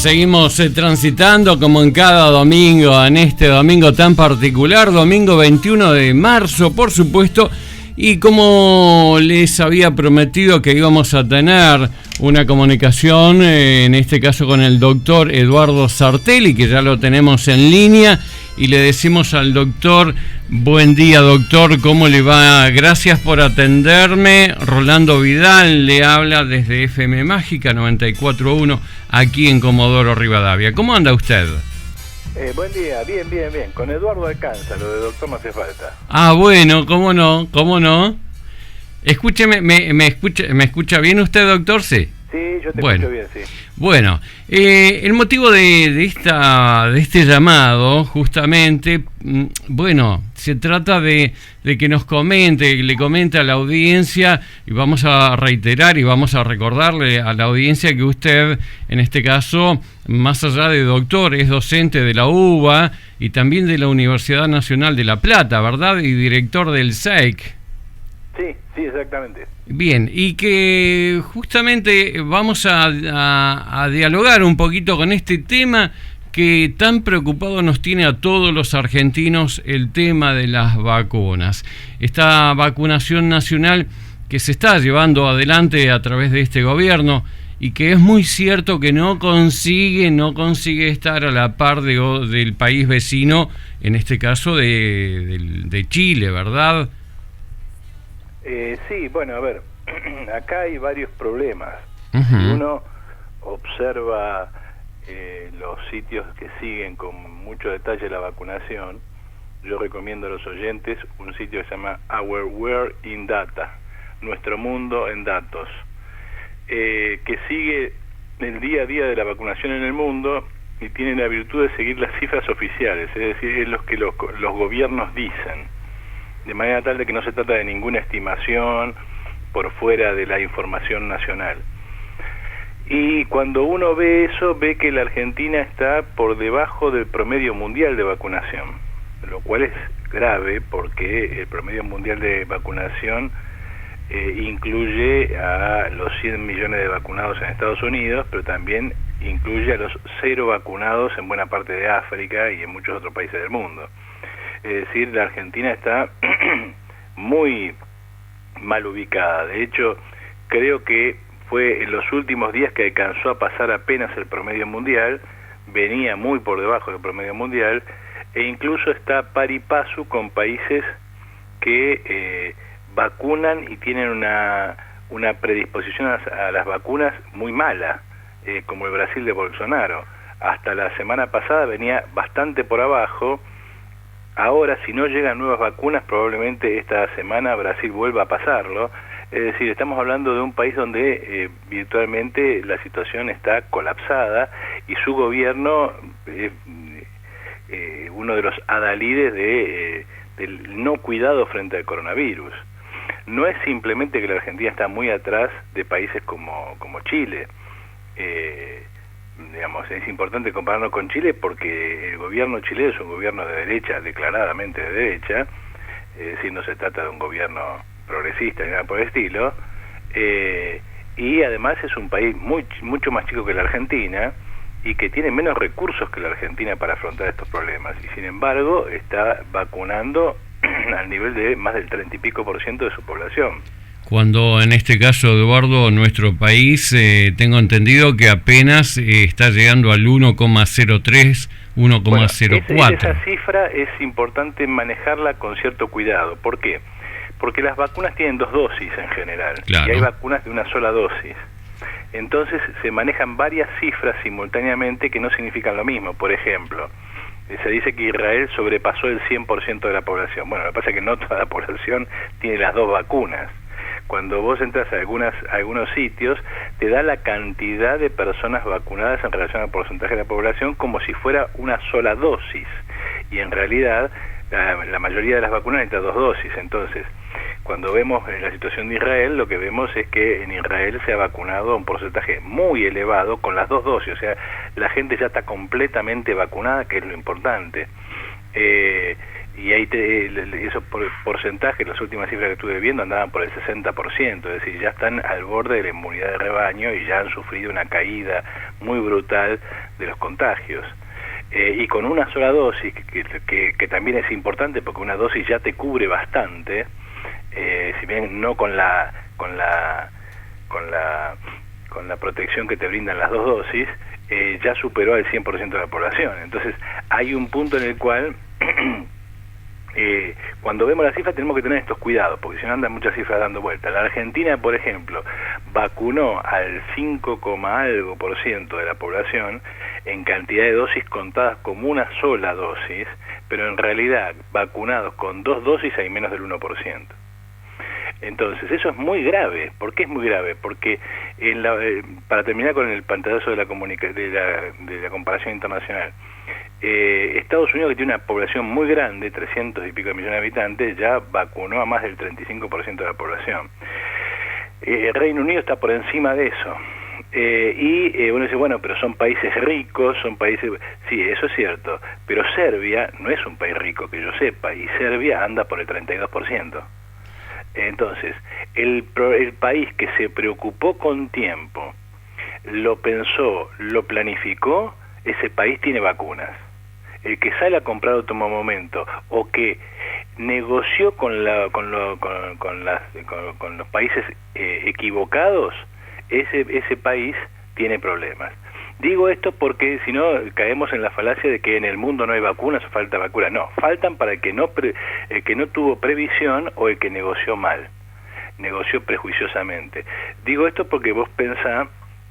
seguimos transitando como en cada domingo, en este domingo tan particular, domingo 21 de marzo, por supuesto, y como les había prometido que íbamos a tener una comunicación, en este caso con el doctor Eduardo Sartelli, que ya lo tenemos en línea, y le decimos al doctor: buen día, doctor, ¿cómo le va? Gracias por atenderme. Rolando Vidal le habla desde FM Mágica 94.1 aquí en Comodoro Rivadavia. ¿Cómo anda usted? Buen día, bien. Con Eduardo alcanza, lo de doctor no hace falta. Ah, bueno, cómo no. Escúcheme, ¿me escucha bien usted, doctor? Sí. Sí, yo te escucho bien, sí. Bueno, el motivo de este llamado, justamente, bueno, se trata de que nos le comente a la audiencia, y vamos a reiterar y vamos a recordarle a la audiencia que usted, en este caso, más allá de doctor, es docente de la UBA y también de la Universidad Nacional de La Plata, ¿verdad? Y director del SAIC. Sí, exactamente. Bien, y que justamente vamos a dialogar un poquito con este tema que tan preocupado nos tiene a todos los argentinos, el tema de las vacunas. Esta vacunación nacional que se está llevando adelante a través de este gobierno y que es muy cierto que no consigue estar a la par del país vecino, en este caso de Chile, ¿verdad? Sí, bueno, a ver, acá hay varios problemas. Uh-huh. Si uno observa los sitios que siguen con mucho detalle la vacunación, yo recomiendo a los oyentes un sitio que se llama Our World in Data, Nuestro Mundo en Datos, que sigue el día a día de la vacunación en el mundo y tiene la virtud de seguir las cifras oficiales, es decir, es lo que los gobiernos dicen, de manera tal de que no se trata de ninguna estimación por fuera de la información nacional. Y cuando uno ve eso, ve que la Argentina está por debajo del promedio mundial de vacunación, lo cual es grave porque el promedio mundial de vacunación incluye a los 100 millones de vacunados en Estados Unidos, pero también incluye a los 0 vacunados en buena parte de África y en muchos otros países del mundo. Es decir, la Argentina está muy mal ubicada. De hecho, creo que fue en los últimos días que alcanzó a pasar apenas el promedio mundial, venía muy por debajo del promedio mundial, e incluso está par y paso con países que vacunan y tienen una predisposición a las vacunas muy mala, como el Brasil de Bolsonaro. Hasta la semana pasada venía bastante por abajo. Ahora, si no llegan nuevas vacunas, probablemente esta semana Brasil vuelva a pasarlo. Es decir, estamos hablando de un país donde virtualmente la situación está colapsada y su gobierno es uno de los adalides del no cuidado frente al coronavirus. No es simplemente que la Argentina está muy atrás de países como Chile. Digamos, es importante compararnos con Chile porque el gobierno chileno es un gobierno de derecha, declaradamente de derecha, es decir, no se trata de un gobierno progresista ni nada por el estilo, y además es un país mucho más chico que la Argentina y que tiene menos recursos que la Argentina para afrontar estos problemas, y sin embargo está vacunando al nivel de más del 30 y pico % de su población. Cuando en este caso, Eduardo, nuestro país, tengo entendido que apenas está llegando al 1,03, 1,04. Bueno, esa cifra es importante manejarla con cierto cuidado. ¿Por qué? Porque las vacunas tienen 2 dosis en general, claro, y hay vacunas de una sola dosis. Entonces se manejan varias cifras simultáneamente que no significan lo mismo. Por ejemplo, se dice que Israel sobrepasó el 100% de la población. Bueno, lo que pasa es que no toda la población tiene las 2 vacunas. Cuando vos entras a algunos sitios, te da la cantidad de personas vacunadas en relación al porcentaje de la población como si fuera una sola dosis. Y en realidad, la mayoría de las vacunas necesitan 2 dosis. Entonces, cuando vemos la situación de Israel, lo que vemos es que en Israel se ha vacunado a un porcentaje muy elevado con las 2 dosis. O sea, la gente ya está completamente vacunada, que es lo importante. y ahí esos porcentajes, las últimas cifras que estuve viendo andaban por el 60%, es decir, ya están al borde de la inmunidad de rebaño y ya han sufrido una caída muy brutal de los contagios. Y con una sola dosis, que también es importante porque una dosis ya te cubre bastante, si bien no con la protección que te brindan las dos dosis, ya superó al 100% de la población. Entonces hay un punto en el cual cuando vemos las cifras tenemos que tener estos cuidados, porque si no andan muchas cifras dando vueltas. La Argentina, por ejemplo, vacunó al 5,algo% de la población en cantidad de dosis contadas como una sola dosis, pero en realidad vacunados con 2 dosis hay menos del 1%. Entonces, eso es muy grave. ¿Por qué es muy grave? Porque para terminar con el pantallazo de la comparación internacional, Estados Unidos, que tiene una población muy grande, 300 y pico de millones de habitantes, ya vacunó a más del 35% de la población. Reino Unido está por encima de eso. Uno dice, bueno, pero son países ricos, son países... Sí, eso es cierto, pero Serbia no es un país rico, que yo sepa, y Serbia anda por el 32%. Entonces, el país que se preocupó con tiempo, lo pensó, lo planificó, ese país tiene vacunas. El que sale a comprar a último momento o que negoció con los países equivocados, ese país tiene problemas. Digo esto porque si no caemos en la falacia de que en el mundo no hay vacunas o falta vacunas. No, faltan para el que no tuvo previsión o el que negoció mal, negoció prejuiciosamente. Digo esto porque vos pensás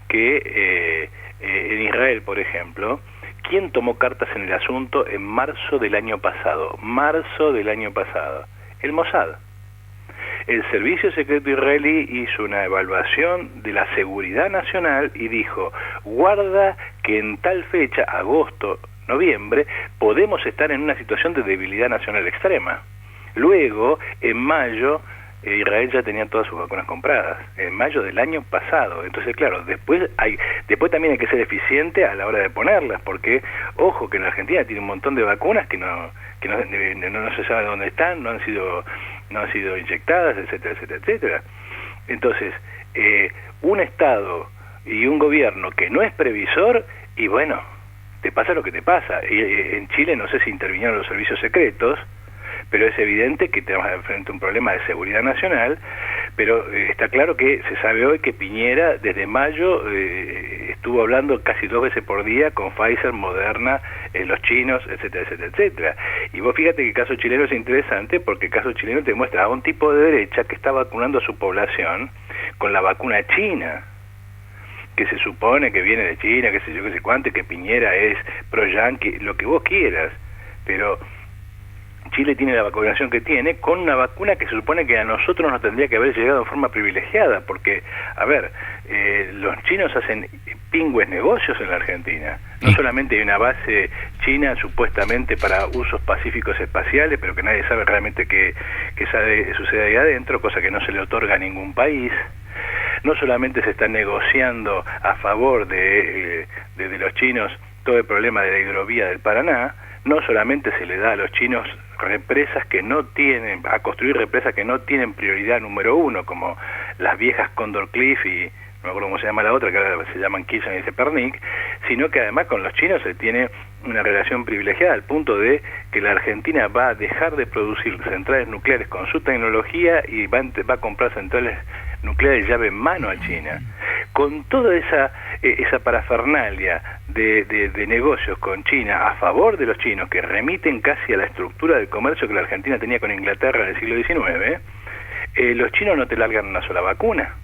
que en Israel, por ejemplo, ¿quién tomó cartas en el asunto en marzo del año pasado? El Mossad. El Servicio Secreto Israelí hizo una evaluación de la seguridad nacional y dijo, guarda que en tal fecha, agosto, noviembre, podemos estar en una situación de debilidad nacional extrema. Luego, en mayo, Israel ya tenía todas sus vacunas compradas, en mayo del año pasado. Entonces, claro, después también hay que ser eficiente a la hora de ponerlas, porque, ojo, que en la Argentina tiene un montón de vacunas que no se sabe dónde están, no han sido inyectadas, etcétera, etcétera, etcétera. Entonces, un Estado y un gobierno que no es previsor, y bueno, te pasa lo que te pasa. En Chile no sé si intervinieron los servicios secretos, pero es evidente que tenemos frente a un problema de seguridad nacional, pero está claro que se sabe hoy que Piñera desde mayo estuvo hablando casi 2 veces por día con Pfizer, Moderna, los chinos, etcétera, etcétera, etcétera. Y vos fíjate que el caso chileno es interesante porque el caso chileno te muestra a un tipo de derecha que está vacunando a su población con la vacuna china, que se supone que viene de China, que sé yo, que sé cuánto, que Piñera es pro-yanqui, lo que vos quieras, pero Chile tiene la vacunación que tiene con una vacuna que se supone que a nosotros nos tendría que haber llegado en forma privilegiada, porque, a ver, los chinos hacen pingües negocios en la Argentina. No solamente hay una base china supuestamente para usos pacíficos espaciales, pero que nadie sabe realmente qué sucede ahí adentro, cosa que no se le otorga a ningún país. No solamente se está negociando a favor de los chinos todo el problema de la hidrovía del Paraná, no solamente se le da a los chinos represas que no tienen, a construir represas que no tienen prioridad número 1, como las viejas Condor Cliff y no me acuerdo cómo se llama la otra, que ahora se llaman Kirchner y Zepernik, sino que además con los chinos se tiene una relación privilegiada al punto de que la Argentina va a dejar de producir centrales nucleares con su tecnología y va a comprar centrales nucleares llave en mano a China. Con toda esa parafernalia de negocios con China a favor de los chinos, que remiten casi a la estructura del comercio que la Argentina tenía con Inglaterra en el siglo XIX, los chinos no te largan una sola vacuna.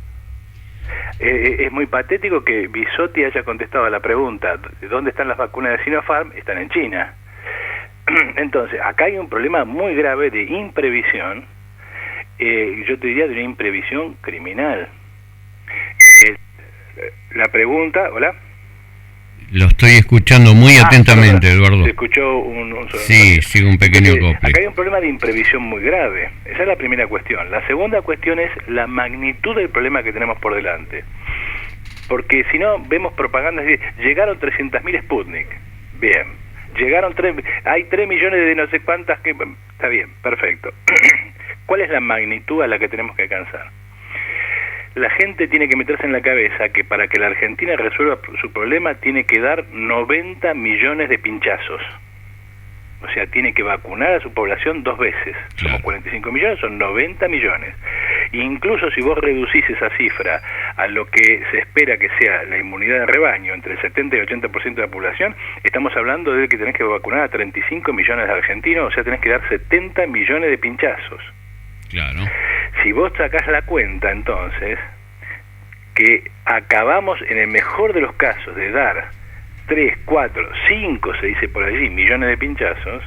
Es muy patético que Bisotti haya contestado a la pregunta ¿dónde están las vacunas de Sinopharm? Están en China. Entonces, acá hay un problema muy grave de imprevisión, yo te diría de una imprevisión criminal. La pregunta, ¿hola? Lo estoy escuchando muy atentamente, Eduardo. ¿Se escuchó un Sí, un pequeño acople. Acá hay un problema de imprevisión muy grave. Esa es la primera cuestión. La segunda cuestión es la magnitud del problema que tenemos por delante. Porque si no, vemos propaganda, es decir, llegaron 300.000 Sputnik. Bien. hay 3 millones de no sé cuántas que... Está bien, perfecto. ¿Cuál es la magnitud a la que tenemos que alcanzar? La gente tiene que meterse en la cabeza que para que la Argentina resuelva su problema tiene que dar 90 millones de pinchazos. O sea, tiene que vacunar a su población 2 veces. Somos 45 millones, son 90 millones. Incluso si vos reducís esa cifra a lo que se espera que sea la inmunidad de rebaño, entre el 70 y el 80% de la población, estamos hablando de que tenés que vacunar a 35 millones de argentinos, o sea, tenés que dar 70 millones de pinchazos. Claro. Si vos sacás la cuenta, entonces, que acabamos, en el mejor de los casos, de dar 3, 4, 5, se dice por allí, millones de pinchazos,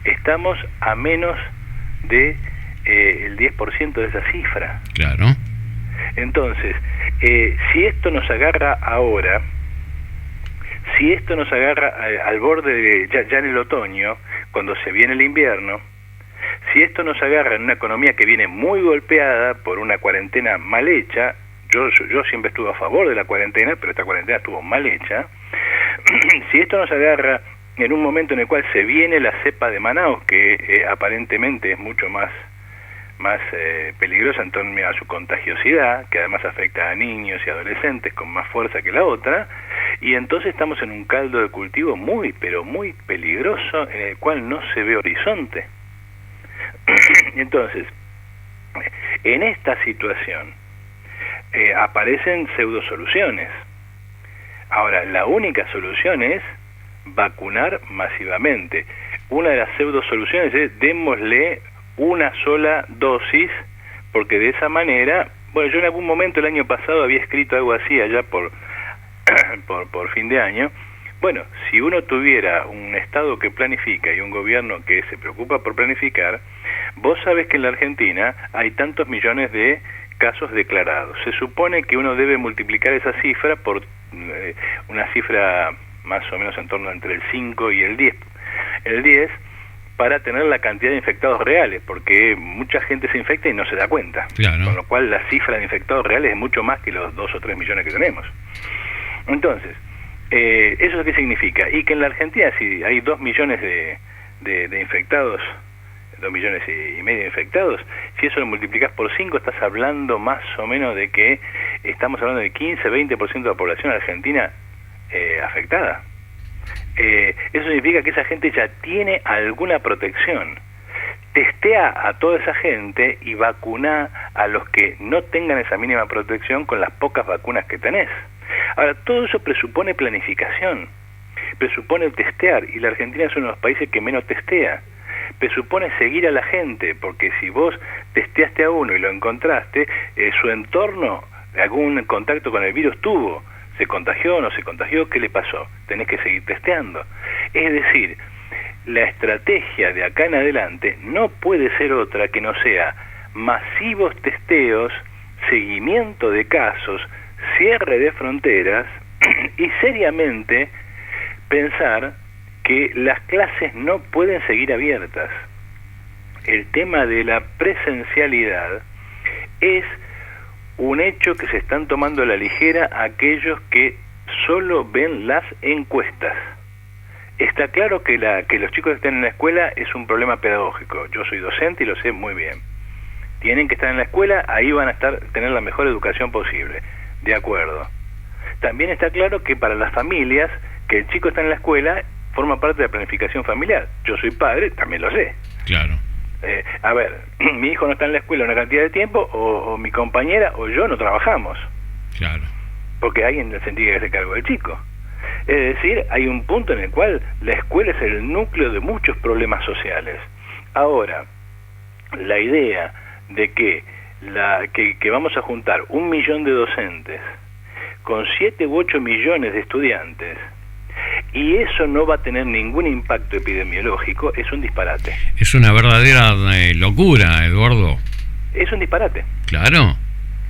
estamos a menos de el 10% de esa cifra. Claro. Entonces, si esto nos agarra ahora, si esto nos agarra al borde de ya en el otoño, cuando se viene el invierno, si esto nos agarra en una economía que viene muy golpeada por una cuarentena mal hecha, yo siempre estuve a favor de la cuarentena, pero esta cuarentena estuvo mal hecha. Si esto nos agarra en un momento en el cual se viene la cepa de Manaus, que aparentemente es mucho más peligrosa en torno a su contagiosidad, que además afecta a niños y adolescentes con más fuerza que la otra, y entonces estamos en un caldo de cultivo muy, pero muy peligroso, en el cual no se ve horizonte. Entonces, en esta situación aparecen pseudo soluciones. Ahora, la única solución es vacunar masivamente. Una de las pseudo soluciones es démosle una sola dosis, porque de esa manera, bueno, yo en algún momento el año pasado había escrito algo así allá por fin de año. Bueno, si uno tuviera un Estado que planifica y un gobierno que se preocupa por planificar, vos sabés que en la Argentina hay tantos millones de casos declarados. Se supone que uno debe multiplicar esa cifra por una cifra más o menos en torno entre el 5 y el 10. El 10 para tener la cantidad de infectados reales, porque mucha gente se infecta y no se da cuenta. Claro. Con lo cual la cifra de infectados reales es mucho más que los 2 o 3 millones que tenemos. Entonces, ¿eso qué significa? Y que en la Argentina, si hay 2 millones de infectados, 2 millones y medio de infectados, si eso lo multiplicás por 5, estás hablando más o menos de que estamos hablando de 15-20% de la población argentina afectada. Eso significa que esa gente ya tiene alguna protección. Testea a toda esa gente y vacuna a los que no tengan esa mínima protección con las pocas vacunas que tenés. Ahora, todo eso presupone planificación, presupone testear, y la Argentina es uno de los países que menos testea. Presupone seguir a la gente, porque si vos testeaste a uno y lo encontraste, su entorno, algún contacto con el virus tuvo, se contagió, no se contagió, ¿qué le pasó? Tenés que seguir testeando. Es decir, la estrategia de acá en adelante no puede ser otra que no sea masivos testeos, seguimiento de casos, cierre de fronteras y seriamente pensar que las clases no pueden seguir abiertas. El tema de la presencialidad es un hecho que se están tomando a la ligera aquellos que solo ven las encuestas. Está claro que los chicos que están en la escuela es un problema pedagógico. Yo soy docente y lo sé muy bien. Tienen que estar en la escuela, ahí van a tener la mejor educación posible. De acuerdo. También está claro que para las familias, que el chico está en la escuela, forma parte de la planificación familiar. Yo soy padre, también lo sé. Claro. A ver, mi hijo no está en la escuela una cantidad de tiempo, o mi compañera o yo no trabajamos. Claro. Porque alguien se tiene que hacer cargo del chico. Es decir, hay un punto en el cual la escuela es el núcleo de muchos problemas sociales. Ahora, la idea de que vamos a juntar 1 millón de docentes con 7 u 8 millones de estudiantes y eso no va a tener ningún impacto epidemiológico, es un disparate. Es una verdadera locura, Eduardo. Es un disparate. Claro.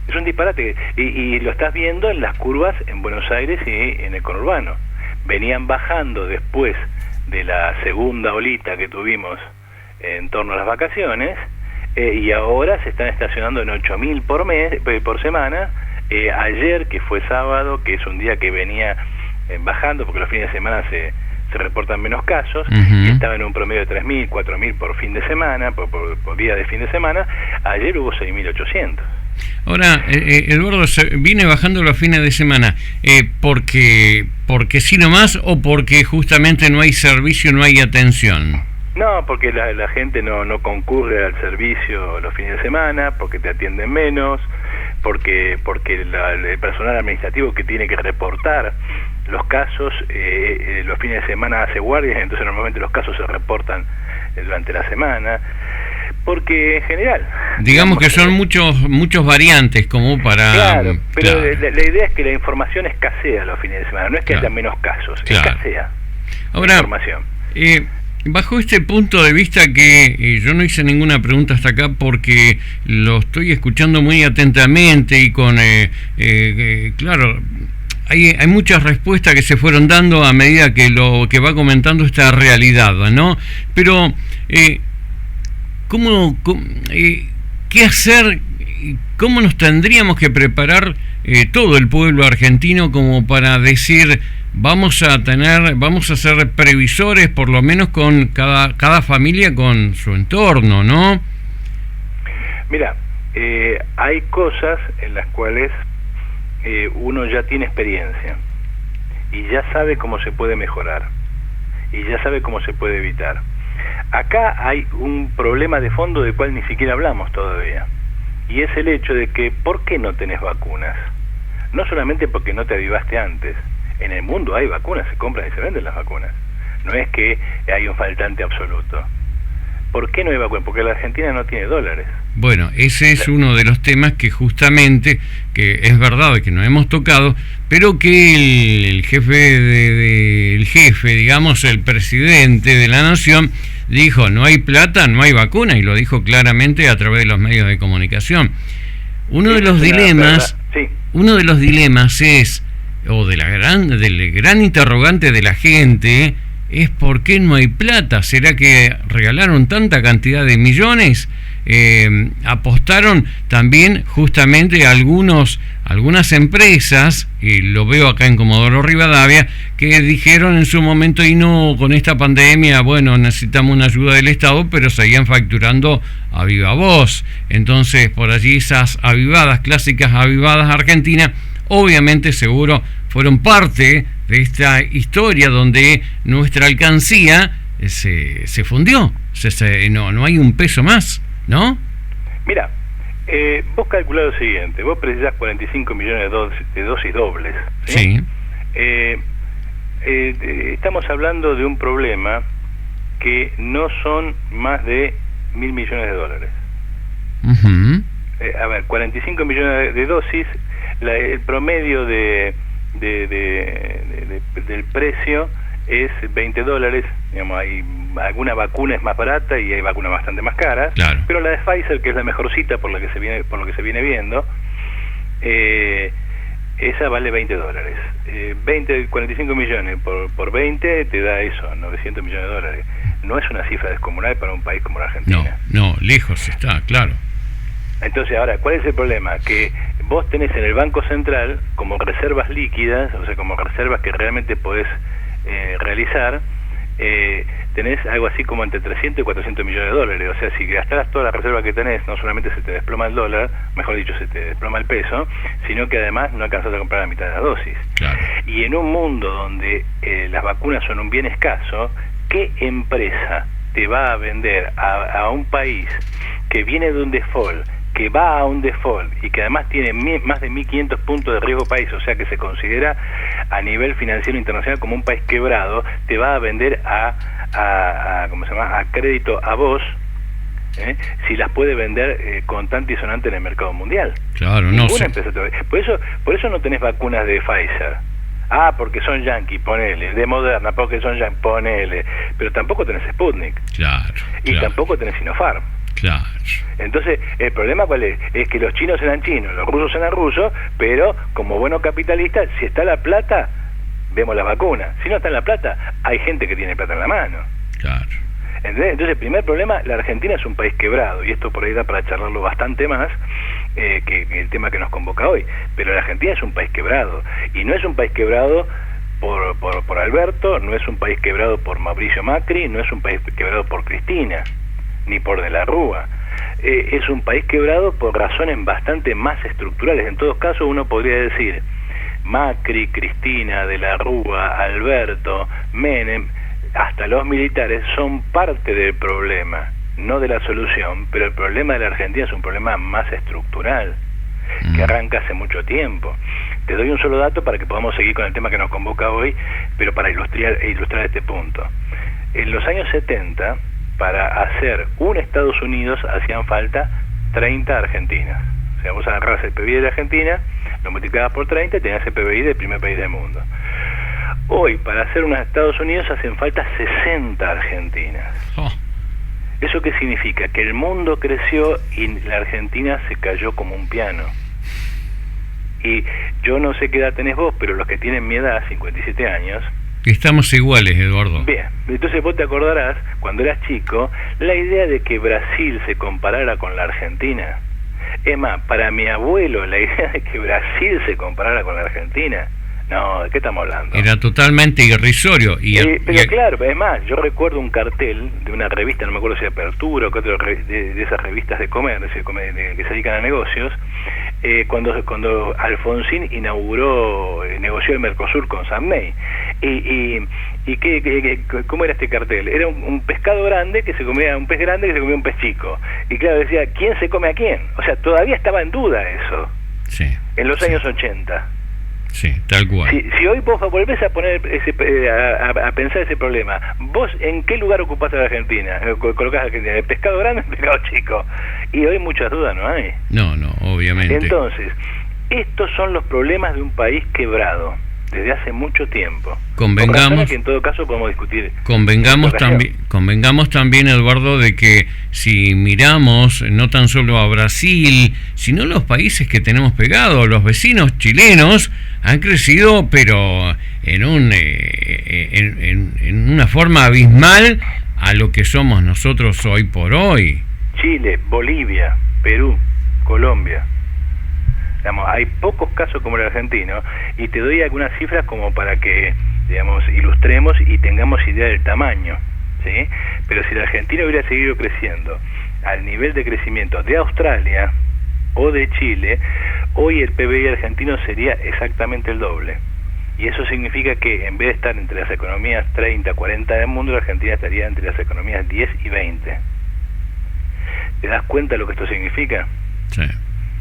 Es un disparate. Y lo estás viendo en las curvas en Buenos Aires y en el conurbano. Venían bajando después de la segunda olita que tuvimos en torno a las vacaciones, y ahora se están estacionando en 8.000 por semana. Ayer, que fue sábado, que es un día que venía bajando, porque los fines de semana se reportan menos casos, Uh-huh. y estaba en un promedio de 3.000, 4.000 por fin de semana, por día de fin de semana. Ayer hubo 6.800. Ahora, Eduardo, ¿viene bajando los fines de semana porque sí nomás o porque justamente no hay servicio, no hay atención? No, porque la gente no concurre al servicio los fines de semana, porque te atienden menos, porque el personal administrativo que tiene que reportar los casos los fines de semana hace guardias, entonces normalmente los casos se reportan durante la semana, porque en general... Digamos que son muchos variantes como para... Claro, pero claro. La idea es que la información escasea los fines de semana, no es que Claro. haya menos casos, Claro. escasea Ahora, la información. Bajo este punto de vista que yo no hice ninguna pregunta hasta acá porque lo estoy escuchando muy atentamente y con, claro, hay muchas respuestas que se fueron dando a medida que lo que va comentando esta realidad, ¿no? Pero, ¿qué hacer? ¿Cómo nos tendríamos que preparar todo el pueblo argentino como para decir... Vamos a ser previsores, por lo menos con cada familia con su entorno, ¿no? Mira, hay cosas en las cuales uno ya tiene experiencia y ya sabe cómo se puede mejorar y ya sabe cómo se puede evitar. Acá hay un problema de fondo del cual ni siquiera hablamos todavía, y es el hecho de que ¿por qué no tenés vacunas? No solamente porque no te avivaste antes. En el mundo hay vacunas, se compran y se venden las vacunas. No es que hay un faltante absoluto. ¿Por qué no hay vacunas? Porque la Argentina no tiene dólares. Bueno, ese es uno de los temas que justamente, que es verdad que no hemos tocado, pero que el jefe, digamos, el presidente de la nación, dijo, no hay plata, no hay vacuna, y lo dijo claramente a través de los medios de comunicación. Uno de los dilemas es... o del gran interrogante de la gente es ¿por qué no hay plata? ¿Será que regalaron tanta cantidad de millones? Apostaron también justamente algunas empresas, y lo veo acá en Comodoro Rivadavia, que dijeron en su momento, y no, con esta pandemia, bueno, necesitamos una ayuda del Estado, pero seguían facturando a viva voz. Entonces, por allí esas clásicas avivadas argentinas, obviamente seguro fueron parte de esta historia donde nuestra alcancía se fundió, no hay un peso más, ¿no? Mira, vos calculás lo siguiente, vos precisás 45 millones de dosis dobles, ¿sí? Estamos hablando de un problema que no son más de 1.000 millones de dólares. Uh-huh. 45 millones de dosis, el promedio del precio es $20. Digamos, hay alguna vacuna es más barata y hay vacunas bastante más caras, claro. Pero la de Pfizer, que es la mejorcita por lo que se viene viendo, esa vale $20. 45 millones por 20 te da eso, 900 millones de dólares. No es una cifra descomunal para un país como la Argentina. No, lejos está, claro. Entonces, ahora, ¿cuál es el problema? Que vos tenés en el Banco Central como reservas líquidas, o sea, como reservas que realmente podés realizar, tenés algo así como entre 300 y 400 millones de dólares. O sea, si gastaras todas las reservas que tenés, no solamente se te desploma el dólar, mejor dicho, se te desploma el peso, sino que además no alcanzás a comprar la mitad de las dosis. Claro. Y en un mundo donde las vacunas son un bien escaso, ¿qué empresa te va a vender a un país que viene de un default, que va a un default y que además tiene más de 1.500 puntos de riesgo país, o sea que se considera a nivel financiero internacional como un país quebrado, te va a vender a crédito a vos, si las puede vender contante y sonante en el mercado mundial? Claro, Ninguna no sé. empresa por eso no tenés vacunas de Pfizer. Porque son yanquis, ponele. De Moderna, porque son yanquis, ponele. Pero tampoco tenés Sputnik. Claro. Y tampoco tenés Sinopharm. Claro. Entonces, el problema ¿cuál es? Es que los chinos eran chinos, los rusos eran rusos, pero como buenos capitalistas, si está la plata, vemos las vacunas. Si no está la plata, hay gente que tiene plata en la mano. Claro. ¿Entendés? Entonces, el primer problema, la Argentina es un país quebrado, y esto por ahí da para charlarlo bastante más que el tema que nos convoca hoy. Pero la Argentina es un país quebrado, y no es un país quebrado por Alberto, no es un país quebrado por Mauricio Macri, no es un país quebrado por Cristina, ni por De la Rúa. Es un país quebrado por razones bastante más estructurales. En todos casos uno podría decir, Macri, Cristina, De la Rúa, Alberto, Menem, hasta los militares son parte del problema, no de la solución, pero el problema de la Argentina es un problema más estructural, que arranca hace mucho tiempo. Te doy un solo dato para que podamos seguir con el tema que nos convoca hoy, pero para ilustrar este punto. En los años 70, para hacer un Estados Unidos hacían falta 30 Argentinas. O sea, vos agarrabas el PBI de la Argentina, lo multiplicabas por 30 y tenías el PBI del primer país del mundo. Hoy, para hacer unos Estados Unidos hacen falta 60 Argentinas. ¿Eso qué significa? Que el mundo creció y la Argentina se cayó como un piano. Y yo no sé qué edad tenés vos, pero los que tienen mi edad, 57 años... Estamos iguales, Eduardo. Bien, entonces vos te acordarás, cuando eras chico, la idea de que Brasil se comparara con la Argentina. Es más, para mi abuelo, la idea de que Brasil se comparara con la Argentina... No, ¿de qué estamos hablando? Era totalmente irrisorio. Pero claro, además, yo recuerdo un cartel de una revista, no me acuerdo si Apertura o qué otra, de esas revistas de comercio, que se dedican a negocios, cuando Alfonsín negoció el Mercosur con Samney. ¿Cómo era este cartel? Era un pescado grande que se comía, un pez grande que se comía un pez chico. Y claro, decía, ¿quién se come a quién? O sea, todavía estaba en duda eso. Sí. En los años 80. Sí, tal cual. Si hoy vos volvés a poner a pensar ese problema, ¿vos en qué lugar ocupás a la Argentina? Colocás a la Argentina, ¿el pescado grande o el pescado chico? Y hoy muchas dudas no hay. No, obviamente. Entonces, estos son los problemas de un país quebrado desde hace mucho tiempo. Convengamos que en todo caso podemos discutir. Convengamos también, Eduardo, de que si miramos no tan solo a Brasil, sino los países que tenemos pegados, los vecinos chilenos han crecido, pero en una forma abismal a lo que somos nosotros hoy por hoy. Chile, Bolivia, Perú, Colombia. Hay pocos casos como el argentino, y te doy algunas cifras como para que, ilustremos y tengamos idea del tamaño, ¿sí? Pero si la Argentina hubiera seguido creciendo al nivel de crecimiento de Australia o de Chile, hoy el PBI argentino sería exactamente el doble. Y eso significa que en vez de estar entre las economías 30, 40 del mundo, la Argentina estaría entre las economías 10 y 20. ¿Te das cuenta de lo que esto significa? Sí.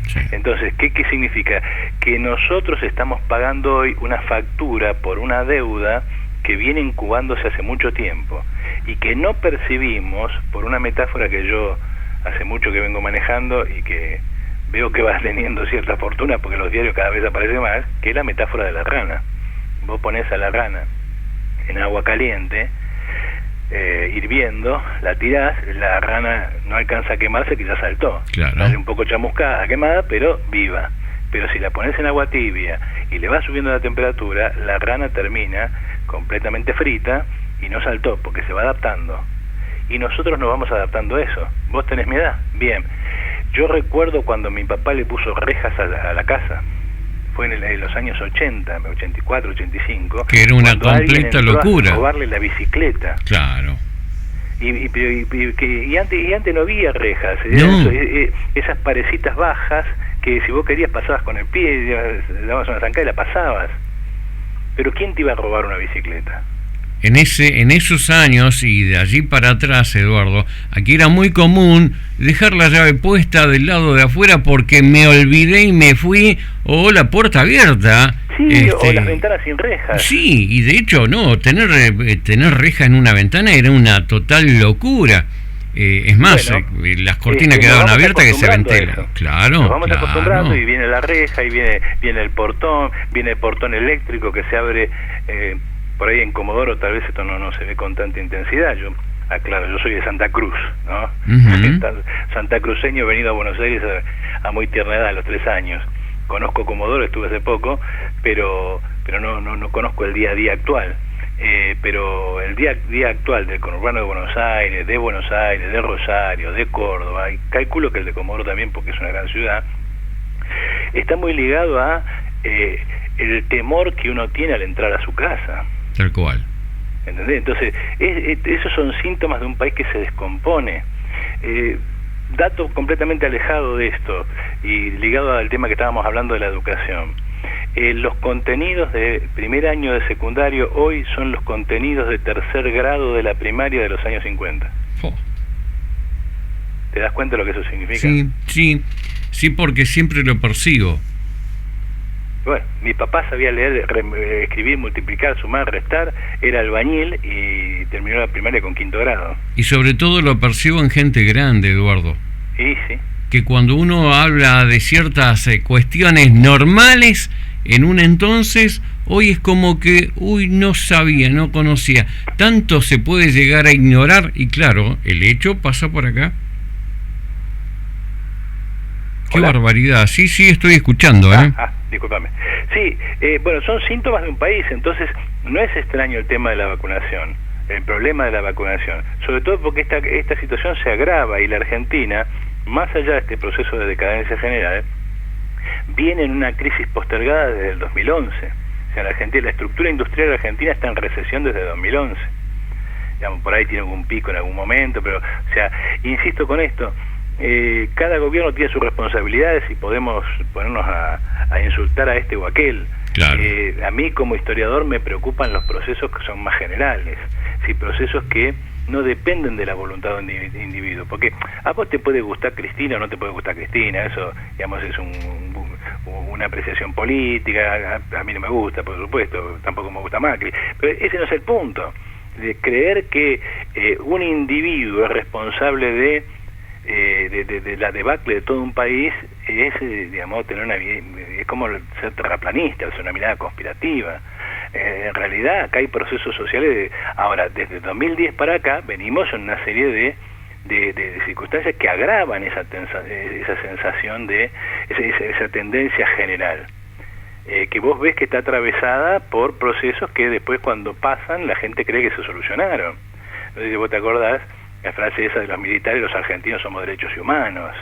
Sí. Entonces, ¿qué significa? Que nosotros estamos pagando hoy una factura por una deuda que viene incubándose hace mucho tiempo y que no percibimos por una metáfora que yo hace mucho que vengo manejando y que veo que va teniendo cierta fortuna porque los diarios cada vez aparece más, que es la metáfora de la rana. Vos ponés a la rana en agua caliente, hirviendo, la tirás, la rana no alcanza a quemarse, que ya saltó. Claro. Sale un poco chamuscada, quemada, pero viva. Pero si la pones en agua tibia y le vas subiendo la temperatura, la rana termina completamente frita y no saltó, porque se va adaptando. Y nosotros nos vamos adaptando a eso. ¿Vos tenés mi edad? Bien. Yo recuerdo cuando mi papá le puso rejas a la casa. Fue en los años 80, 84, 85. Que era una completa locura. A robarle la bicicleta. Claro. Y antes no había rejas. No. Esas parecitas bajas que si vos querías pasabas con el pie, dabas una zancada y la pasabas. Pero ¿quién te iba a robar una bicicleta? En esos años y de allí para atrás, Eduardo, aquí era muy común dejar la llave puesta del lado de afuera porque me olvidé y me fui, o la puerta abierta. Sí, o las ventanas sin rejas. Sí, y de hecho, no, tener reja en una ventana era una total locura. Es más, bueno, las cortinas quedaban abiertas que se ventilan. Claro, nos vamos acostumbrando y viene la reja y viene el portón eléctrico que se abre. Por ahí en Comodoro tal vez esto no se ve con tanta intensidad. Claro, yo soy de Santa Cruz, ¿no? Uh-huh. Santa Cruceño, venido a Buenos Aires a muy tierna edad, a los 3 años. Conozco Comodoro, estuve hace poco, pero no conozco el día a día actual. Pero el día actual del conurbano de Buenos Aires, de Rosario, de Córdoba, y calculo que el de Comodoro también, porque es una gran ciudad, está muy ligado a el temor que uno tiene al entrar a su casa. Tal cual. ¿Entendés? Entonces, esos son síntomas de un país que se descompone. Dato completamente alejado de esto y ligado al tema que estábamos hablando de la educación. Los contenidos de primer año de secundario hoy son los contenidos de tercer grado de la primaria de los años 50. Oh. ¿Te das cuenta de lo que eso significa? Sí, porque siempre lo persigo. Bueno, mi papá sabía leer, escribir, multiplicar, sumar, restar, era albañil y terminó la primaria con 5º grado. Y sobre todo lo percibo en gente grande, Eduardo. Sí. Que cuando uno habla de ciertas cuestiones normales en un entonces, hoy es como que, no sabía, no conocía. Tanto se puede llegar a ignorar y claro, el hecho pasa por acá. Qué Hola. Barbaridad. Sí, estoy escuchando, Discúlpame. Sí, bueno, son síntomas de un país, entonces no es extraño el tema de la vacunación, el problema de la vacunación, sobre todo porque esta situación se agrava y la Argentina, más allá de este proceso de decadencia general, viene en una crisis postergada desde el 2011. O sea, la estructura industrial argentina está en recesión desde 2011. Digamos, por ahí tiene algún pico en algún momento, pero, o sea, insisto con esto, cada gobierno tiene sus responsabilidades y podemos ponernos a insultar a este o aquel. Claro. A mí como historiador me preocupan los procesos que son más generales, sí, procesos que no dependen de la voluntad de un individuo, porque a vos te puede gustar Cristina o no te puede gustar Cristina, eso, digamos, es una apreciación política. A mí no me gusta, por supuesto, tampoco me gusta Macri, pero ese no es el punto, de creer que un individuo es responsable de la debacle de todo un país es, digamos, es como ser terraplanista, es una mirada conspirativa. En realidad acá hay procesos sociales ahora, desde 2010 para acá venimos en una serie de circunstancias que agravan esa sensación de esa tendencia general, que vos ves que está atravesada por procesos que después cuando pasan la gente cree que se solucionaron. No sé si vos te acordás la frase esa de los militares: los argentinos somos derechos y humanos.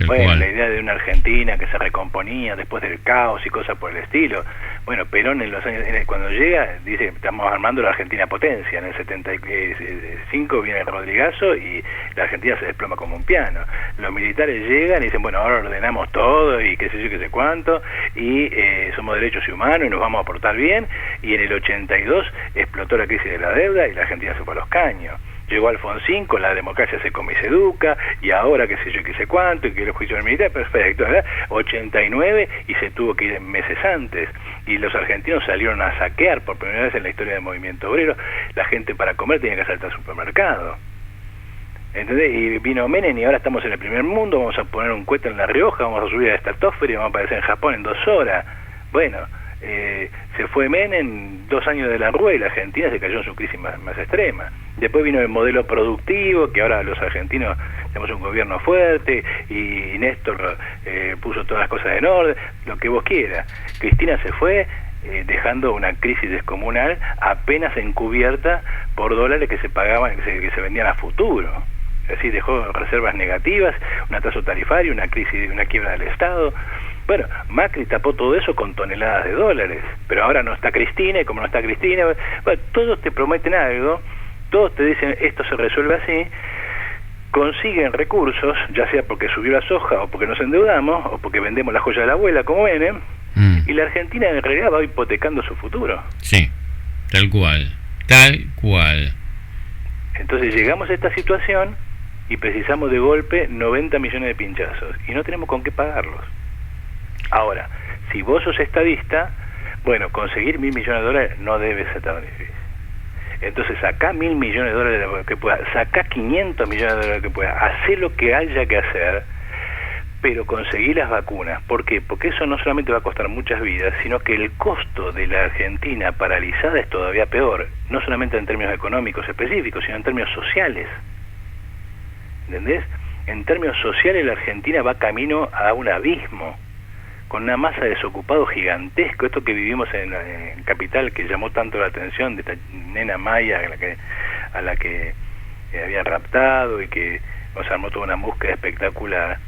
Bueno, la idea de una Argentina que se recomponía después del caos y cosas por el estilo. Bueno, Perón en los años, cuando llega, dice, estamos armando la Argentina potencia. En el 75 viene el Rodrigazo y la Argentina se desploma como un piano. Los militares llegan y dicen, bueno, ahora ordenamos todo y qué sé yo, qué sé cuánto, y somos derechos y humanos y nos vamos a portar bien. Y en el 82 explotó la crisis de la deuda y la Argentina se fue a los caños. Llegó Alfonsín, con la democracia se come y se educa, y ahora qué sé yo, qué sé cuánto, y que el juicio del militar, perfecto, ¿verdad? 89, y se tuvo que ir meses antes, y los argentinos salieron a saquear por primera vez en la historia del movimiento obrero. La gente para comer tenía que saltar al supermercado, ¿entendés? Y vino Menem y ahora estamos en el primer mundo, vamos a poner un cohete en La Rioja, vamos a subir a la estratosfera y vamos a aparecer en Japón en 2 horas. Bueno, se fue Menem, 2 años de la Rúa y la Argentina se cayó en su crisis más extrema. Después vino el modelo productivo, que ahora los argentinos tenemos un gobierno fuerte y Néstor puso todas las cosas en orden, lo que vos quieras. Cristina se fue dejando una crisis descomunal apenas encubierta por dólares que se pagaban, que se vendían a futuro. Es decir, dejó reservas negativas, un atraso tarifario, una crisis, una quiebra del Estado. Bueno, Macri tapó todo eso con toneladas de dólares, pero ahora no está Cristina, y como no está Cristina, bueno, todos te prometen algo, todos te dicen esto se resuelve así, consiguen recursos, ya sea porque subió la soja, o porque nos endeudamos, o porque vendemos la joya de la abuela, como Menem, y la Argentina en realidad va hipotecando su futuro. Sí, tal cual, tal cual. Entonces llegamos a esta situación y precisamos de golpe 90 millones de pinchazos, y no tenemos con qué pagarlos. Ahora, si vos sos estadista, bueno, conseguir $1.000 millones no debe ser tan difícil. Entonces sacá $1.000 millones de lo que pueda, sacá 500 millones de lo que pueda, hacé lo que haya que hacer, pero conseguí las vacunas. ¿Por qué? Porque eso no solamente va a costar muchas vidas, sino que el costo de la Argentina paralizada es todavía peor, no solamente en términos económicos específicos, sino en términos sociales. ¿Entendés? En términos sociales la Argentina va camino a un abismo, con una masa de desocupados gigantesco. Esto que vivimos en Capital, que llamó tanto la atención, de esta nena maya a la que había raptado y que nos armó toda una búsqueda espectacular,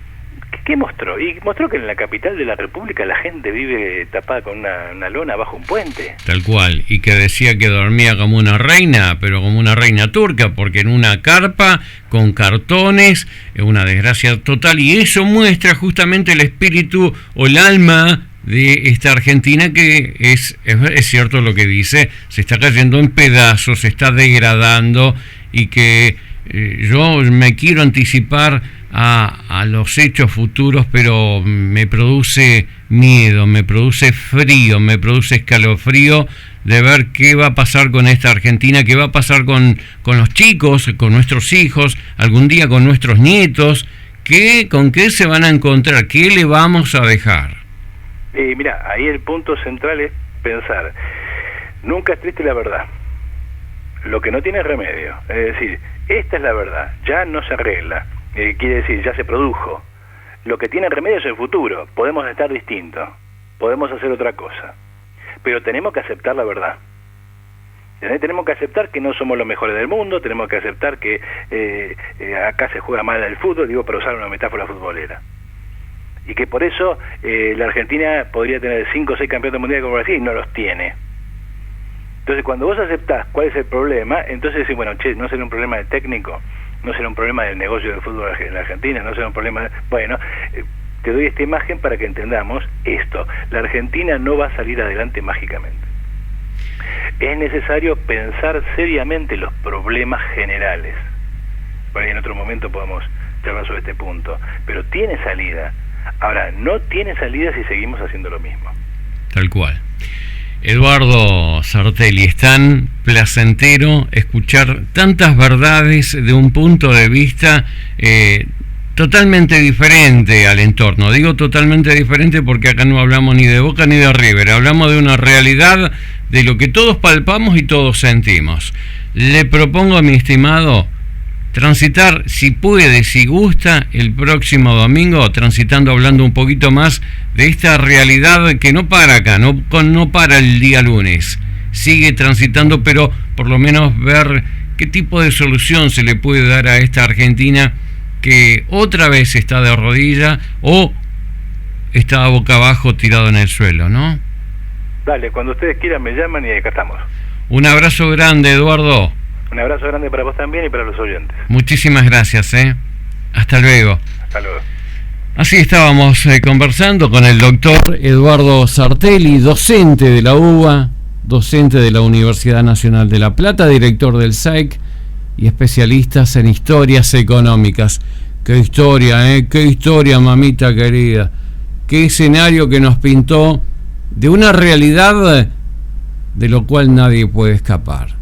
¿Qué mostró? Y mostró que en la capital de la República la gente vive tapada con una lona bajo un puente. Tal cual, y que decía que dormía como una reina, pero como una reina turca, porque en una carpa, con cartones, es una desgracia total, y eso muestra justamente el espíritu o el alma de esta Argentina, que es cierto lo que dice, se está cayendo en pedazos, se está degradando, y que yo me quiero anticipar a los hechos futuros, pero me produce miedo, me produce frío, me produce escalofrío de ver qué va a pasar con esta Argentina, qué va a pasar con los chicos, con nuestros hijos, algún día con nuestros nietos, con qué se van a encontrar, qué le vamos a dejar. Mira, ahí el punto central es pensar, nunca es triste la verdad, lo que no tiene remedio, es decir, esta es la verdad, ya no se arregla, quiere decir, ya se produjo, lo que tiene remedio es el futuro, podemos estar distintos, podemos hacer otra cosa, pero tenemos que aceptar la verdad. Tenemos que aceptar que no somos los mejores del mundo, tenemos que aceptar que acá se juega mal el fútbol, digo, para usar una metáfora futbolera. Y que por eso la Argentina podría tener 5 o 6 campeonatos mundiales como Brasil y no los tiene. Entonces, cuando vos aceptás cuál es el problema, entonces decís, bueno, che, no será un problema del técnico, no será un problema del negocio del fútbol en la Argentina, no será un problema... Bueno, te doy esta imagen para que entendamos esto. La Argentina no va a salir adelante mágicamente. Es necesario pensar seriamente los problemas generales. Por ahí en otro momento podemos charlar sobre este punto. Pero tiene salida. Ahora, no tiene salida si seguimos haciendo lo mismo. Tal cual. Eduardo Sartelli, es tan placentero escuchar tantas verdades de un punto de vista totalmente diferente al entorno. Digo totalmente diferente porque acá no hablamos ni de Boca ni de River, hablamos de una realidad de lo que todos palpamos y todos sentimos. Le propongo a mi estimado transitar, si puede, si gusta, el próximo domingo, transitando, hablando un poquito más de esta realidad que no para acá, no para el día lunes, sigue transitando, pero por lo menos ver qué tipo de solución se le puede dar a esta Argentina que otra vez está de rodilla o está boca abajo tirado en el suelo, ¿no? Dale, cuando ustedes quieran me llaman y acá estamos. Un abrazo grande, Eduardo. Un abrazo grande para vos también y para los oyentes. Muchísimas gracias, Hasta luego. Hasta luego. Así estábamos conversando con el doctor Eduardo Sartelli, docente de la UBA, docente de la Universidad Nacional de La Plata, director del SAEC y especialistas en historias económicas. Qué historia, mamita querida. Qué escenario que nos pintó de una realidad de lo cual nadie puede escapar.